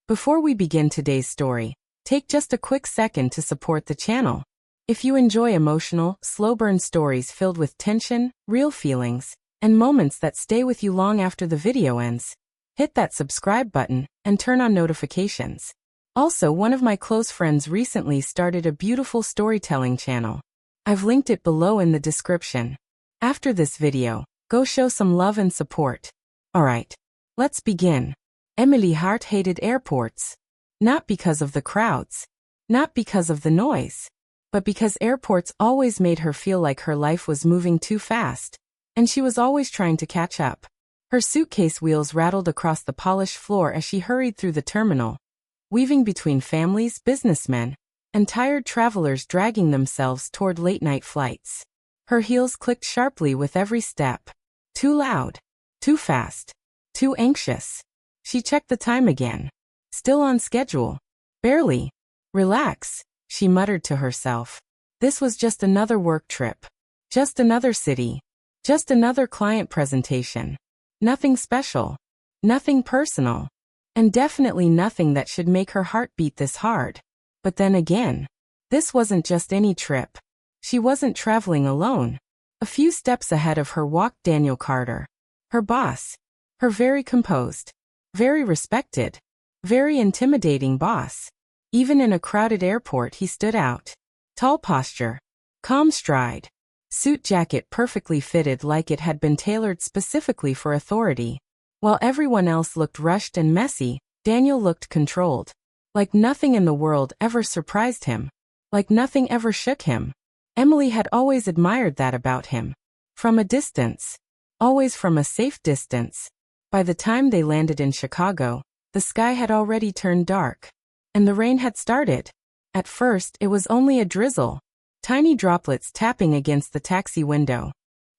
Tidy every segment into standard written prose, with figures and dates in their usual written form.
Before we begin today's story, take just a quick second to support the channel. If you enjoy emotional, slow-burn stories filled with tension, real feelings, and moments that stay with you long after the video ends, hit that subscribe button and turn on notifications. Also, one of my close friends recently started a beautiful storytelling channel. I've linked it below in the description. After this video, go show some love and support. Alright, let's begin. Emily Hart hated airports. Not because of the crowds. Not because of the noise. But because airports always made her feel like her life was moving too fast. And she was always trying to catch up. Her suitcase wheels rattled across the polished floor as she hurried through the terminal, weaving between families, businessmen, and tired travelers dragging themselves toward late-night flights. Her heels clicked sharply with every step. Too loud. Too fast. Too anxious. She checked the time again. Still on schedule. Barely. Relax, she muttered to herself. This was just another work trip. Just another city. Just another client presentation. Nothing special. Nothing personal. And definitely nothing that should make her heart beat this hard. But then again, this wasn't just any trip. She wasn't traveling alone. A few steps ahead of her walked Daniel Carter. Her boss. Her very composed, very respected, very intimidating boss. Even in a crowded airport he stood out. Tall posture. Calm stride. Suit jacket perfectly fitted like it had been tailored specifically for authority. While everyone else looked rushed and messy, Daniel looked controlled. Like nothing in the world ever surprised him. Like nothing ever shook him. Emily had always admired that about him. From a distance. Always from a safe distance. By the time they landed in Chicago, the sky had already turned dark. And the rain had started. At first, it was only a drizzle. Tiny droplets tapping against the taxi window.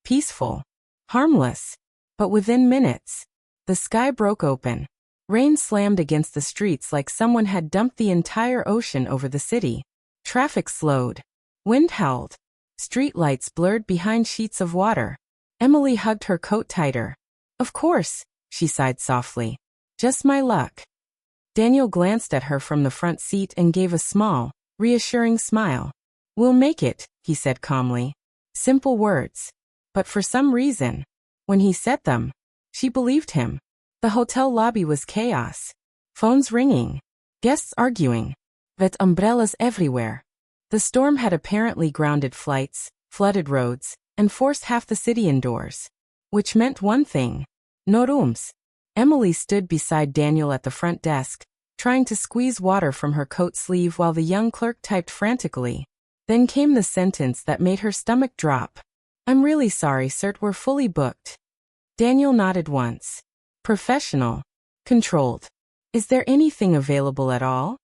Peaceful. Harmless. But within minutes, the sky broke open. Rain slammed against the streets like someone had dumped the entire ocean over the city. Traffic slowed. Wind howled. Street lights blurred behind sheets of water. Emily hugged her coat tighter. Of course, she sighed softly. Just my luck. Daniel glanced at her from the front seat and gave a small, reassuring smile. We'll make it, he said calmly. Simple words. But for some reason, when he said them, she believed him. The hotel lobby was chaos. Phones ringing. Guests arguing. With umbrellas everywhere. The storm had apparently grounded flights, flooded roads, and forced half the city indoors. Which meant one thing. No rooms. Emily stood beside Daniel at the front desk, trying to squeeze water from her coat sleeve while the young clerk typed frantically. Then came the sentence that made her stomach drop. I'm really sorry, sir, we're fully booked. Daniel nodded once. Professional. Controlled. Is there anything available at all?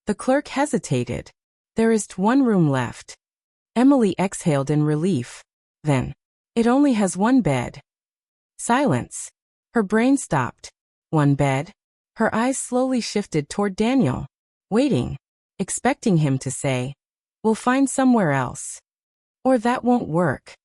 The clerk hesitated. There is one room left. Emily exhaled in relief. Then. It only has one bed. Silence. Her brain stopped. One bed? Her eyes slowly shifted toward Daniel. Waiting. Expecting him to say, we'll find somewhere else. Or that won't work.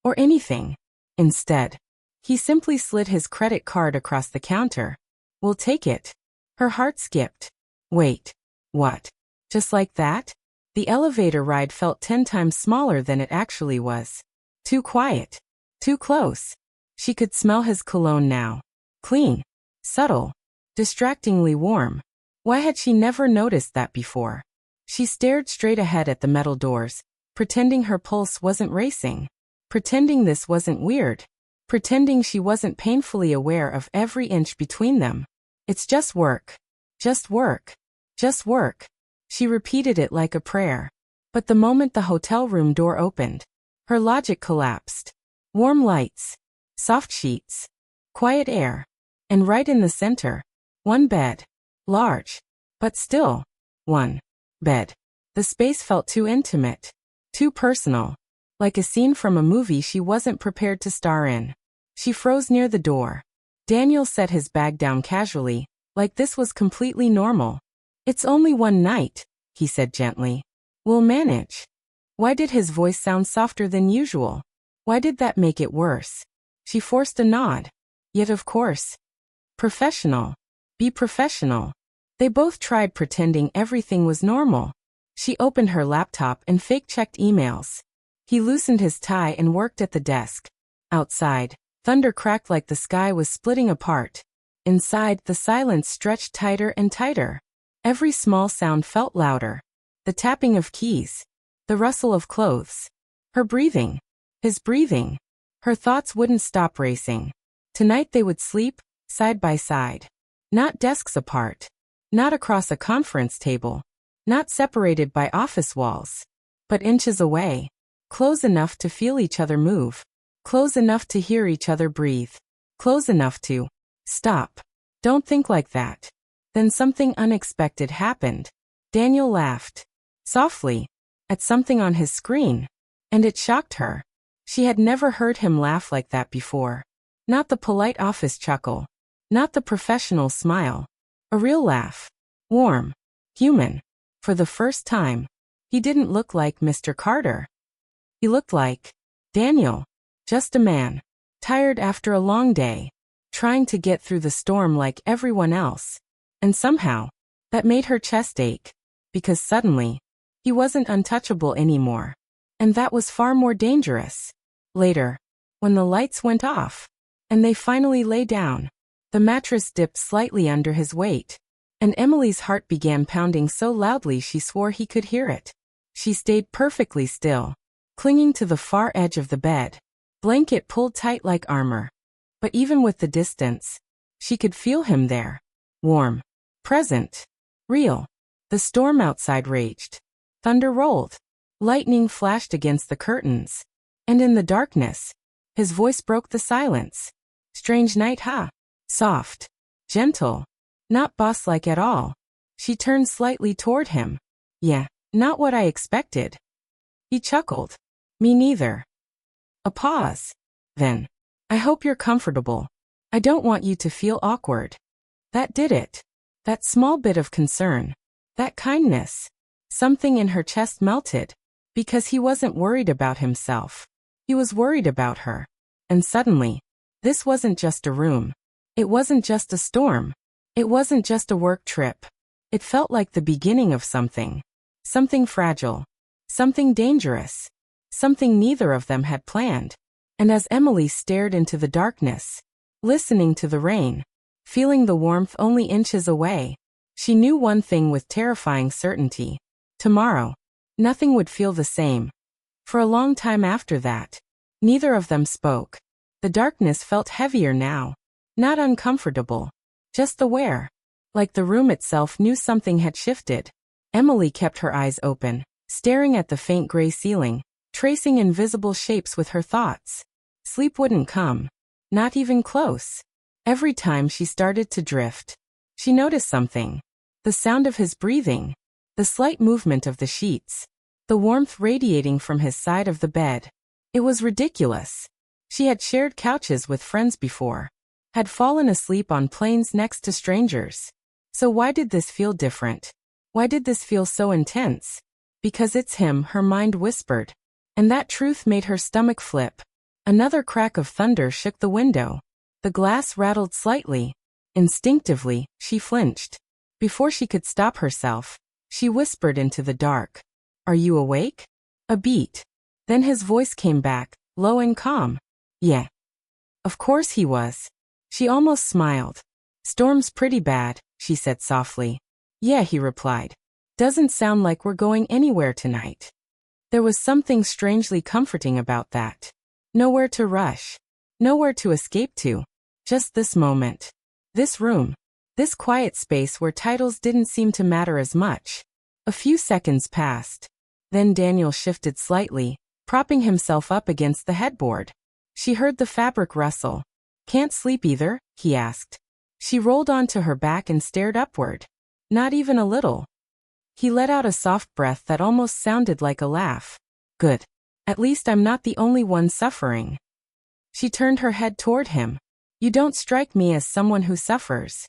Or anything. Instead, he simply slid his credit card across the counter. We'll take it. Her heart skipped. Wait. What? Just like that? The elevator ride felt 10 times smaller than it actually was. Too quiet. Too close. She could smell his cologne now. Clean. Subtle. Distractingly warm. Why had she never noticed that before? She stared straight ahead at the metal doors, pretending her pulse wasn't racing. Pretending this wasn't weird. Pretending she wasn't painfully aware of every inch between them. It's just work. Just work. Just work. She repeated it like a prayer. But the moment the hotel room door opened, her logic collapsed. Warm lights. Soft sheets. Quiet air. And right in the center, one bed. Large. But still, one bed. The space felt too intimate. Too personal. Like a scene from a movie she wasn't prepared to star in. She froze near the door. Daniel set his bag down casually, like this was completely normal. It's only one night, he said gently. We'll manage. Why did his voice sound softer than usual? Why did that make it worse? She forced a nod. Yet of course. Professional. Be professional. They both tried pretending everything was normal. She opened her laptop and fake-checked emails. He loosened his tie and worked at the desk. Outside, thunder cracked like the sky was splitting apart. Inside, the silence stretched tighter and tighter. Every small sound felt louder. The tapping of keys. The rustle of clothes. Her breathing. His breathing. Her thoughts wouldn't stop racing. Tonight they would sleep, side by side. Not desks apart. Not across a conference table. Not separated by office walls. But inches away. Close enough to feel each other move. Close enough to hear each other breathe. Close enough to stop. Don't think like that. Then something unexpected happened. Daniel laughed. Softly. At something on his screen. And it shocked her. She had never heard him laugh like that before. Not the polite office chuckle. Not the professional smile. A real laugh. Warm. Human. For the first time, he didn't look like Mr. Carter. He looked like Daniel. Just a man. Tired after a long day. Trying to get through the storm like everyone else. And somehow, that made her chest ache. Because suddenly, he wasn't untouchable anymore. And that was far more dangerous. Later, when the lights went off, and they finally lay down, the mattress dipped slightly under his weight, and Emily's heart began pounding so loudly she swore he could hear it. She stayed perfectly still, clinging to the far edge of the bed, blanket pulled tight like armor. But even with the distance, she could feel him there. Warm. Present. Real. The storm outside raged. Thunder rolled. Lightning flashed against the curtains. And in the darkness, his voice broke the silence. Strange night, huh? Soft. Gentle. Not boss-like at all. She turned slightly toward him. Yeah, not what I expected. He chuckled. Me neither. A pause. Then, I hope you're comfortable. I don't want you to feel awkward. That did it. That small bit of concern. That kindness. Something in her chest melted. Because he wasn't worried about himself. He was worried about her. And suddenly, this wasn't just a room. It wasn't just a storm. It wasn't just a work trip. It felt like the beginning of something. Something fragile. Something dangerous. Something neither of them had planned. And as Emily stared into the darkness, listening to the rain, feeling the warmth only inches away, she knew one thing with terrifying certainty. Tomorrow, nothing would feel the same. For a long time after that, neither of them spoke. The darkness felt heavier now. Not uncomfortable. Just aware. Like the room itself knew something had shifted. Emily kept her eyes open, staring at the faint gray ceiling, tracing invisible shapes with her thoughts. Sleep wouldn't come. Not even close. Every time she started to drift, she noticed something. The sound of his breathing. The slight movement of the sheets. The warmth radiating from his side of the bed. It was ridiculous. She had shared couches with friends before. Had fallen asleep on planes next to strangers. So why did this feel different? Why did this feel so intense? Because it's him, her mind whispered. And that truth made her stomach flip. Another crack of thunder shook the window. The glass rattled slightly. Instinctively, she flinched. Before she could stop herself, she whispered into the dark. Are you awake? A beat. Then his voice came back, low and calm. Yeah. Of course he was. She almost smiled. Storm's pretty bad, she said softly. Yeah, he replied. Doesn't sound like we're going anywhere tonight. There was something strangely comforting about that. Nowhere to rush. Nowhere to escape to. Just this moment. This room. This quiet space where titles didn't seem to matter as much. A few seconds passed. Then Daniel shifted slightly, propping himself up against the headboard. She heard the fabric rustle. Can't sleep either? He asked. She rolled onto her back and stared upward. Not even a little. He let out a soft breath that almost sounded like a laugh. Good. At least I'm not the only one suffering. She turned her head toward him. You don't strike me as someone who suffers.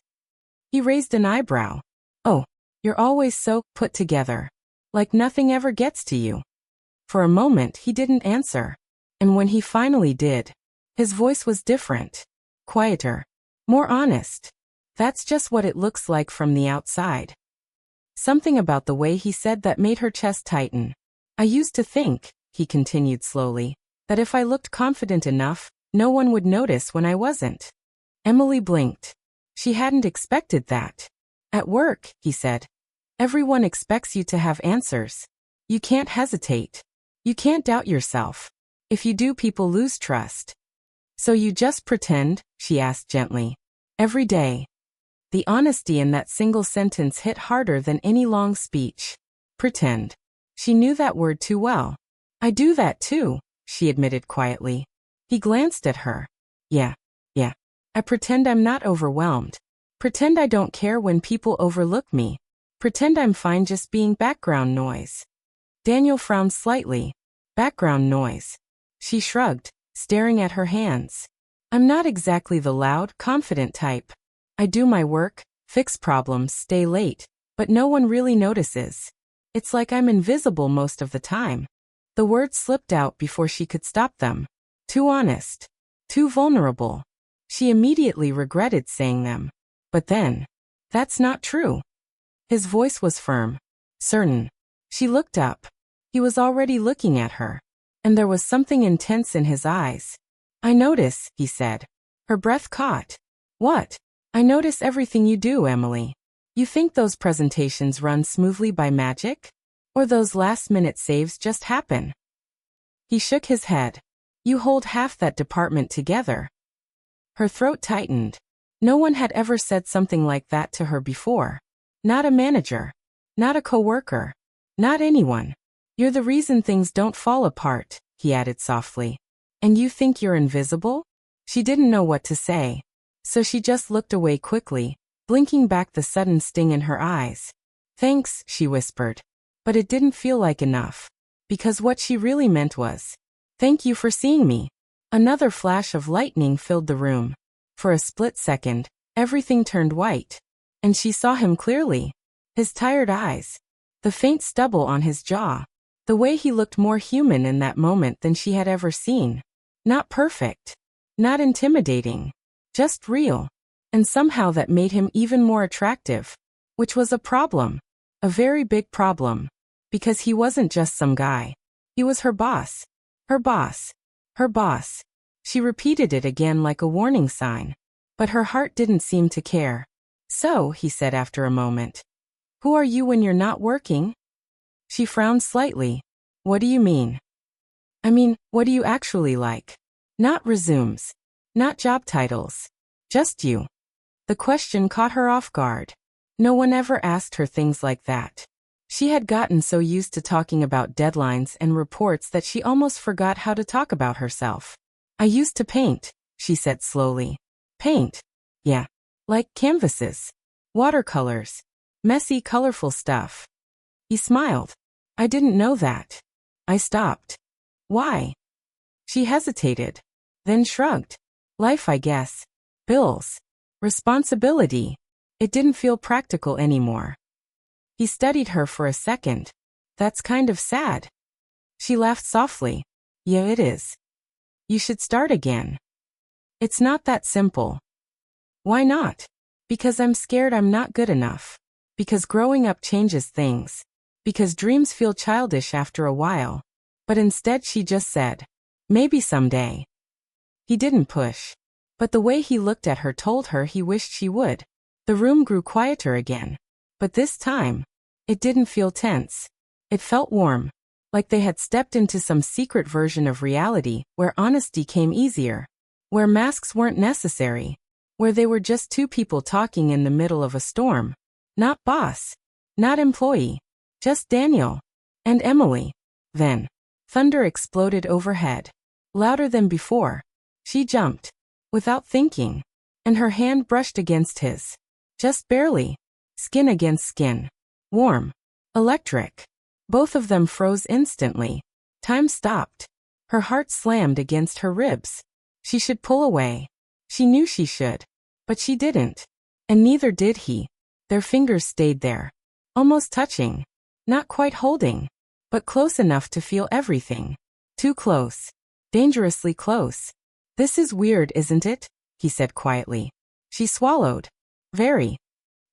He raised an eyebrow. Oh, you're always so put together. Like nothing ever gets to you. For a moment he didn't answer. And when he finally did, his voice was different. Quieter. More honest. That's just what it looks like from the outside. Something about the way he said that made her chest tighten. I used to think, he continued slowly, that if I looked confident enough, no one would notice when I wasn't. Emily blinked. She hadn't expected that. At work, he said. Everyone expects you to have answers. You can't hesitate. You can't doubt yourself. If you do, people lose trust. So you just pretend? She asked gently. Every day. The honesty in that single sentence hit harder than any long speech. Pretend. She knew that word too well. I do that too, she admitted quietly. He glanced at her. Yeah. I pretend I'm not overwhelmed. Pretend I don't care when people overlook me. Pretend I'm fine just being background noise. Daniel frowned slightly. Background noise. She shrugged, staring at her hands. I'm not exactly the loud, confident type. I do my work, fix problems, stay late, but no one really notices. It's like I'm invisible most of the time. The words slipped out before she could stop them. Too honest. Too vulnerable. She immediately regretted saying them. But then, that's not true. His voice was firm. Certain. She looked up. He was already looking at her. And there was something intense in his eyes. I notice, he said. Her breath caught. What? I notice everything you do, Emily. You think those presentations run smoothly by magic? Or those last-minute saves just happen? He shook his head. You hold half that department together. Her throat tightened. No one had ever said something like that to her before. Not a manager. Not a coworker. Not anyone. You're the reason things don't fall apart, he added softly. And you think you're invisible? She didn't know what to say. So she just looked away quickly, blinking back the sudden sting in her eyes. Thanks, she whispered. But it didn't feel like enough. Because what she really meant was, thank you for seeing me. Another flash of lightning filled the room. For a split second, everything turned white. And she saw him clearly. His tired eyes. The faint stubble on his jaw. The way he looked more human in that moment than she had ever seen. Not perfect. Not intimidating. Just real. And somehow that made him even more attractive. Which was a problem. A very big problem. Because he wasn't just some guy. He was her boss. Her boss. Her boss. She repeated it again like a warning sign. But her heart didn't seem to care. So, he said after a moment. Who are you when you're not working? She frowned slightly. What do you mean? I mean, what do you actually like? Not resumes. Not job titles. Just you. The question caught her off guard. No one ever asked her things like that. She had gotten so used to talking about deadlines and reports that she almost forgot how to talk about herself. I used to paint, she said slowly. Paint? Yeah. Like canvases. Watercolors. Messy, colorful stuff. He smiled. I didn't know that. I stopped. Why? She hesitated. Then shrugged. Life, I guess. Bills. Responsibility. It didn't feel practical anymore. He studied her for a second. That's kind of sad. She laughed softly. Yeah, it is. You should start again. It's not that simple. Why not? Because I'm scared I'm not good enough. Because growing up changes things. Because dreams feel childish after a while. But instead she just said, maybe someday. He didn't push. But the way he looked at her told her he wished she would. The room grew quieter again. But this time, it didn't feel tense. It felt warm. Like they had stepped into some secret version of reality where honesty came easier. Where masks weren't necessary. Where they were just two people talking in the middle of a storm. Not boss. Not employee. Just Daniel. And Emily. Then, thunder exploded overhead. Louder than before. She jumped. Without thinking. And her hand brushed against his. Just barely. Skin against skin. Warm. Electric. Both of them froze instantly. Time stopped. Her heart slammed against her ribs. She should pull away. She knew she should. But she didn't. And neither did he. Their fingers stayed there. Almost touching. Not quite holding. But close enough to feel everything. Too close. Dangerously close. This is weird, isn't it? He said quietly. She swallowed. Very.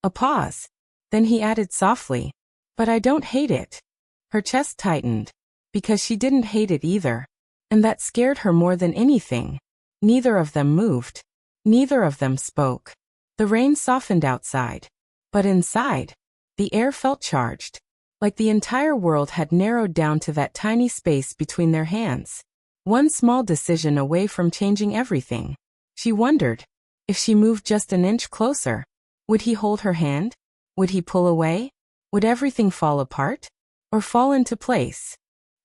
A pause. Then he added softly, "But I don't hate it." Her chest tightened, because she didn't hate it either. And that scared her more than anything. Neither of them moved. Neither of them spoke. The rain softened outside. But inside, the air felt charged. Like the entire world had narrowed down to that tiny space between their hands. One small decision away from changing everything. She wondered, if she moved just an inch closer, would he hold her hand? Would he pull away? Would everything fall apart? Or fall into place?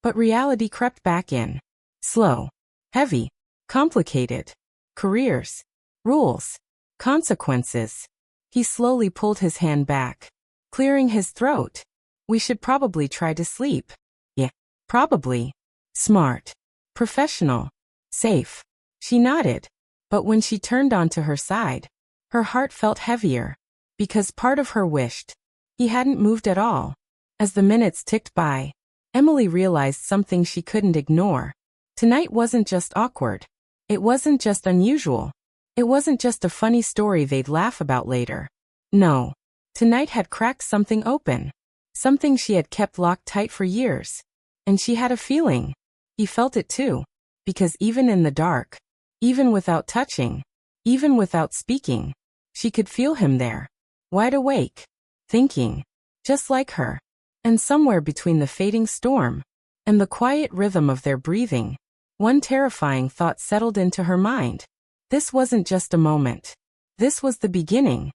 But reality crept back in. Slow. Heavy. Complicated. Careers. Rules. Consequences. He slowly pulled his hand back, clearing his throat. "We should probably try to sleep." "Yeah. Probably." Smart. Professional. Safe. She nodded. But when she turned onto her side, her heart felt heavier. Because part of her wished he hadn't moved at all. As the minutes ticked by, Emily realized something she couldn't ignore. Tonight wasn't just awkward. It wasn't just unusual. It wasn't just a funny story they'd laugh about later. No. Tonight had cracked something open. Something she had kept locked tight for years. And she had a feeling. He felt it too. Because even in the dark, even without touching, even without speaking, she could feel him there. Wide awake. Thinking. Just like her. And somewhere between the fading storm and the quiet rhythm of their breathing, one terrifying thought settled into her mind. This wasn't just a moment. This was the beginning.